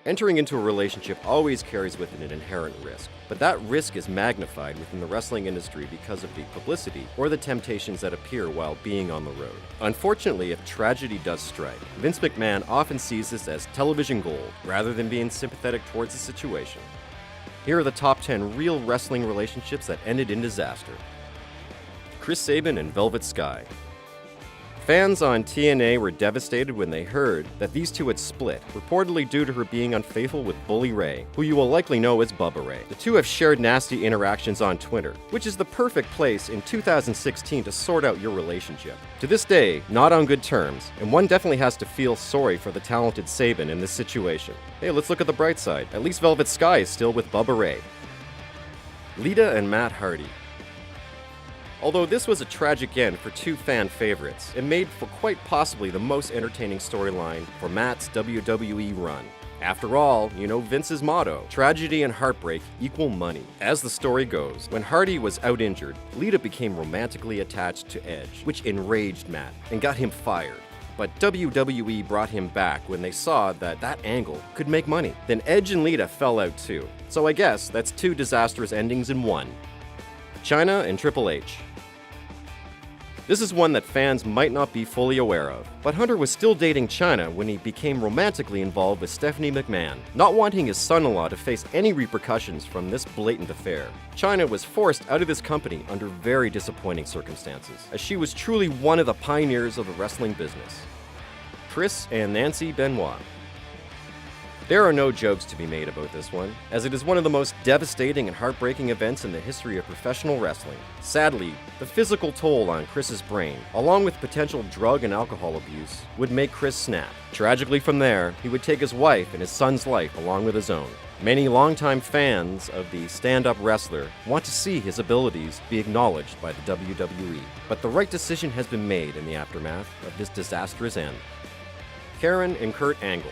Entering into a relationship always carries with it an inherent risk, but that risk is magnified within the wrestling industry because of the publicity or the temptations that appear while being on the road. Unfortunately, if tragedy does strike, Vince McMahon often sees this as television gold rather than being sympathetic towards the situation. Here are the top 10 real wrestling relationships that ended in disaster. Chris Sabin and Velvet Sky. Fans on TNA were devastated when they heard that these two had split, reportedly due to her being unfaithful with Bully Ray, who you will likely know as Bubba Ray. The two have shared nasty interactions on Twitter, which is the perfect place in 2016 to sort out your relationship. To this day, not on good terms, and one definitely has to feel sorry for the talented Sabin in this situation. Hey, let's look at the bright side. At least Velvet Sky is still with Bubba Ray. Lita and Matt Hardy. Although this was a tragic end for two fan favorites, it made for quite possibly the most entertaining storyline for Matt's WWE run. After all, you know Vince's motto, tragedy and heartbreak equal money. As the story goes, when Hardy was out injured, Lita became romantically attached to Edge, which enraged Matt and got him fired. But WWE brought him back when they saw that angle could make money. Then Edge and Lita fell out too. So I guess that's two disastrous endings in one. Chyna and Triple H. This is one that fans might not be fully aware of, but Hunter was still dating Chyna when he became romantically involved with Stephanie McMahon, not wanting his son-in-law to face any repercussions from this blatant affair. Chyna was forced out of this company under very disappointing circumstances, as she was truly one of the pioneers of the wrestling business. Chris and Nancy Benoit. There are no jokes to be made about this one, as it is one of the most devastating and heartbreaking events in the history of professional wrestling. Sadly, the physical toll on Chris's brain, along with potential drug and alcohol abuse, would make Chris snap. Tragically from there, he would take his wife and his son's life along with his own. Many longtime fans of the stand-up wrestler want to see his abilities be acknowledged by the WWE, but the right decision has been made in the aftermath of this disastrous end. Karen and Kurt Angle.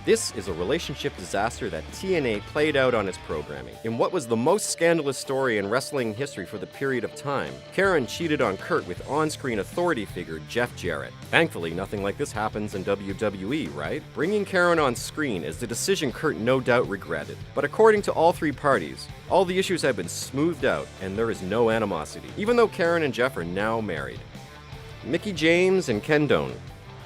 This is a relationship disaster that TNA played out on its programming. In what was the most scandalous story in wrestling history for the period of time, Karen cheated on Kurt with on-screen authority figure Jeff Jarrett. Thankfully, nothing like this happens in WWE, right? Bringing Karen on screen is the decision Kurt no doubt regretted. But according to all three parties, all the issues have been smoothed out and there is no animosity, even though Karen and Jeff are now married. Mickie James and Ken Doane.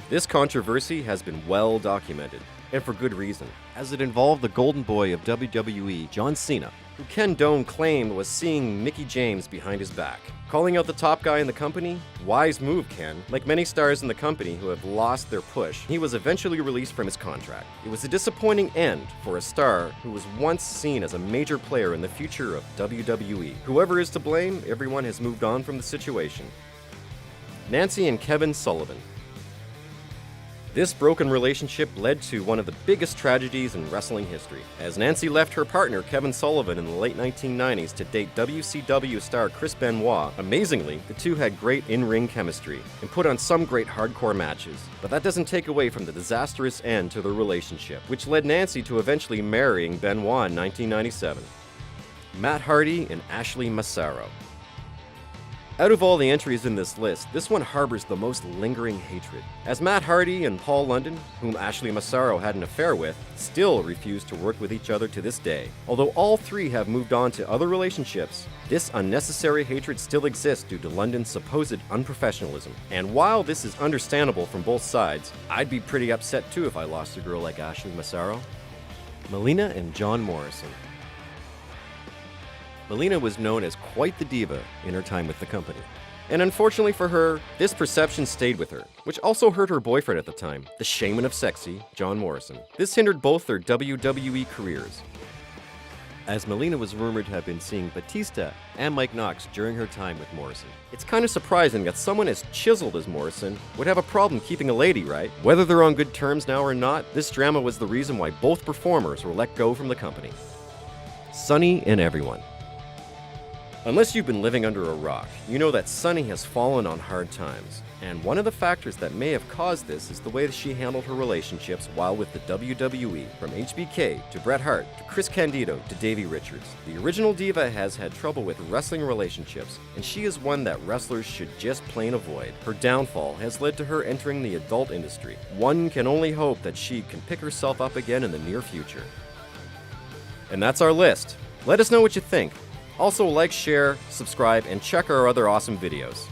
This controversy has been well documented, and for good reason, as it involved the golden boy of WWE, John Cena, who Ken Doane claimed was seeing Mickie James behind his back. Calling out the top guy in the company? Wise move, Ken. Like many stars in the company who have lost their push, he was eventually released from his contract. It was a disappointing end for a star who was once seen as a major player in the future of WWE. Whoever is to blame, everyone has moved on from the situation. Nancy and Kevin Sullivan. This broken relationship led to one of the biggest tragedies in wrestling history, as Nancy left her partner Kevin Sullivan in the late 1990s to date WCW star Chris Benoit. Amazingly, the two had great in-ring chemistry and put on some great hardcore matches, but that doesn't take away from the disastrous end to their relationship, which led Nancy to eventually marrying Benoit in 1997. Matt Hardy and Ashley Massaro. Out of all the entries in this list, this one harbors the most lingering hatred, as Matt Hardy and Paul London, whom Ashley Massaro had an affair with, still refuse to work with each other to this day. Although all three have moved on to other relationships, this unnecessary hatred still exists due to London's supposed unprofessionalism. And while this is understandable from both sides, I'd be pretty upset too if I lost a girl like Ashley Massaro. Melina and John Morrison. Melina was known as quite the diva in her time with the company. And unfortunately for her, this perception stayed with her, which also hurt her boyfriend at the time, the shaman of sexy, John Morrison. This hindered both their WWE careers, as Melina was rumored to have been seeing Batista and Mike Knox during her time with Morrison. It's kind of surprising that someone as chiseled as Morrison would have a problem keeping a lady, right? Whether they're on good terms now or not, this drama was the reason why both performers were let go from the company. Sunny and Everyone. Unless you've been living under a rock, you know that Sunny has fallen on hard times. And one of the factors that may have caused this is the way that she handled her relationships while with the WWE. From HBK to Bret Hart to Chris Candido to Davey Richards, the original diva has had trouble with wrestling relationships, and she is one that wrestlers should just plain avoid. Her downfall has led to her entering the adult industry. One can only hope that she can pick herself up again in the near future. And that's our list. Let us know what you think. Also, like, share, subscribe, and check our other awesome videos.